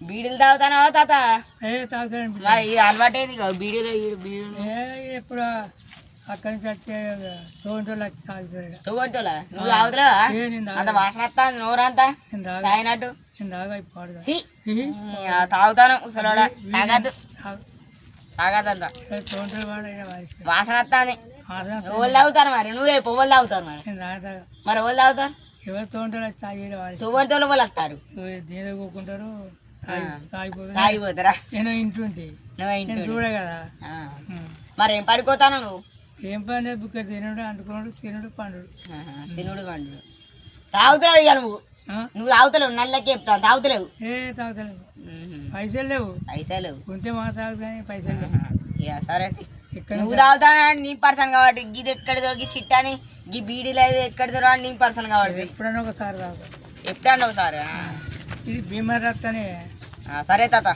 బీడీలు తాగుతానా తాత తాగుతాను మరి ఇది అలవాటేది బీడీలు బీడీలు ఎప్పుడు అక్కడి నుంచి వచ్చే తోటోళ్ళు వచ్చి తాగుతారు తోటోలా నువ్వు తాగుతలేవా అంత వాసన వస్తుంది నోరంతా తాగినట్టు తాగుతాను ఉసలోడా తాగద్దు తాగద్దంతా వాసన వస్తుంది ఎవరు తాగుతారు మరి నువ్వే పువ్వులు తాగుతారు మరి మరి ఎవరు తాగుతారు ఎవరు తోటోళ్ళు వచ్చి తాగేయడం తోటోళ్ళు వాళ్ళు వస్తారు దీని పోకుంటారు తాగిపోతారా నేను ఇంటుంటే నేను చూడ కదా మరి ఏం పడిపోతాను నువ్వు ఏం పని బుక్క తినడు అంటుకున్నాడు తినడు పండుడు తినుడు పండుడు తాగుతావు ఇక నువ్వు తాగుతలేవు నల్లకి చెప్తావు తాగుతలేవు తాగుతలేవు పైసలు లేవు ఉంటే మా తాగుతాయి పైసలు లేవు సరే నువ్వు తాగుతానా నీ పర్సన్ కాబట్టి ఇది ఎక్కడ దొరికి సిట్ అని ఈ బీడీలో ఎక్కడ దొరక నీ పర్సన్ కాబట్టి ఎప్పుడన్నా ఒకసారి తాగుతా ఎప్పుడన్నా ఒకసారి ఇది బీమార్ రాస్తానే సరే తాత